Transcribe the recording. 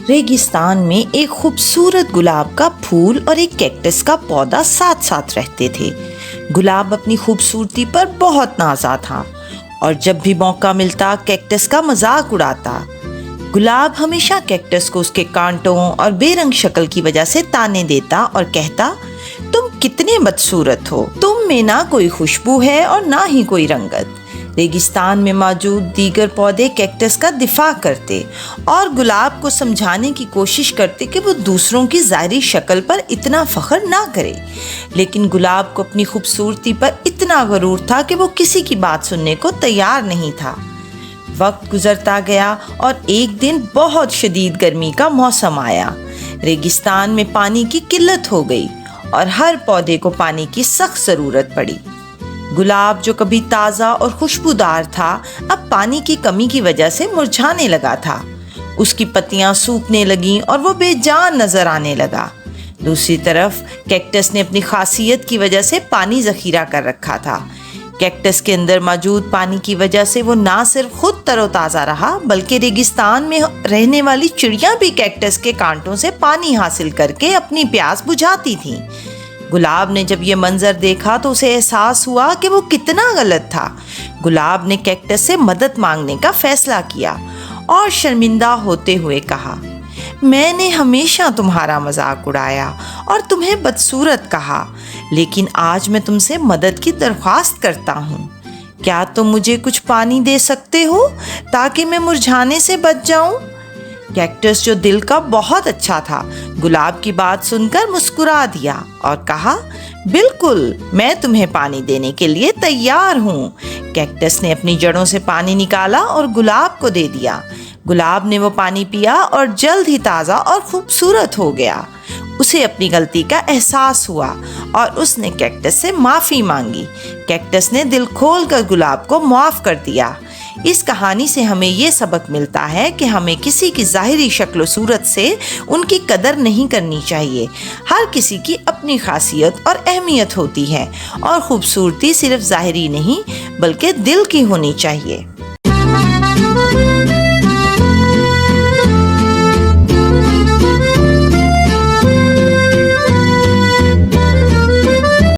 ریگستان میں ایک خوبصورت گلاب کا پھول اور ایک کیکٹس کا پودا ساتھ ساتھ رہتے تھے۔ گلاب اپنی خوبصورتی پر بہت نازا تھا اور جب بھی موقع ملتا کیکٹس کا مذاق اڑاتا۔ گلاب ہمیشہ کیکٹس کو اس کے کانٹوں اور بے رنگ شکل کی وجہ سے طعنے دیتا اور کہتا، تم کتنے بدصورت ہو، تم میں نہ کوئی خوشبو ہے اور نہ ہی کوئی رنگت۔ ریگستان میں موجود دیگر پودے کیکٹس کا دفاع کرتے اور گلاب کو سمجھانے کی کوشش کرتے کہ وہ دوسروں کی ظاہری شکل پر اتنا فخر نہ کرے، لیکن گلاب کو اپنی خوبصورتی پر اتنا غرور تھا کہ وہ کسی کی بات سننے کو تیار نہیں تھا۔ وقت گزرتا گیا اور ایک دن بہت شدید گرمی کا موسم آیا۔ ریگستان میں پانی کی قلت ہو گئی اور ہر پودے کو پانی کی سخت ضرورت پڑی۔ گلاب جو کبھی تازہ اور خوشبودار تھا، اب پانی کی کمی کی وجہ سے مرجھانے لگا تھا۔ اس کی پتیاں سوکھنے لگیں اور وہ بے جان نظر آنے لگا۔ دوسری طرف کیکٹس نے اپنی خاصیت کی وجہ سے پانی ذخیرہ کر رکھا تھا۔ کیکٹس کے اندر موجود پانی کی وجہ سے وہ نہ صرف خود تر و تازہ رہا، بلکہ ریگستان میں رہنے والی چڑیاں بھی کیکٹس کے کانٹوں سے پانی حاصل کر کے اپنی پیاس بجھاتی تھیں۔ گلاب نے جب یہ منظر دیکھا تو اسے احساس ہوا کہ وہ کتنا غلط تھا۔ گلاب نے کیکٹس سے مدد مانگنے کا فیصلہ کیا اور شرمندہ ہوتے ہوئے کہا، میں نے ہمیشہ تمہارا مذاق اڑایا اور تمہیں بدصورت کہا، لیکن آج میں تم سے مدد کی درخواست کرتا ہوں۔ کیا تم مجھے کچھ پانی دے سکتے ہو تاکہ میں مرجھانے سے بچ جاؤں؟ کیکٹس جو دل کا بہت اچھا تھا، گلاب کی بات سن کر مسکرا دیا اور کہا، بالکل، میں تمہیں پانی دینے کے لیے تیار ہوں۔ کیکٹس نے اپنی جڑوں سے پانی نکالا اور گلاب کو دے دیا۔ گلاب نے وہ پانی پیا اور جلد ہی تازہ اور خوبصورت ہو گیا۔ اسے اپنی غلطی کا احساس ہوا اور اس نے کیکٹس سے معافی مانگی۔ کیکٹس نے دل کھول کر گلاب کو معاف کر دیا۔ اس کہانی سے ہمیں یہ سبق ملتا ہے کہ ہمیں کسی کی ظاہری شکل و صورت سے ان کی قدر نہیں کرنی چاہیے۔ ہر کسی کی اپنی خاصیت اور اہمیت ہوتی ہے اور خوبصورتی صرف ظاہری نہیں بلکہ دل کی ہونی چاہیے۔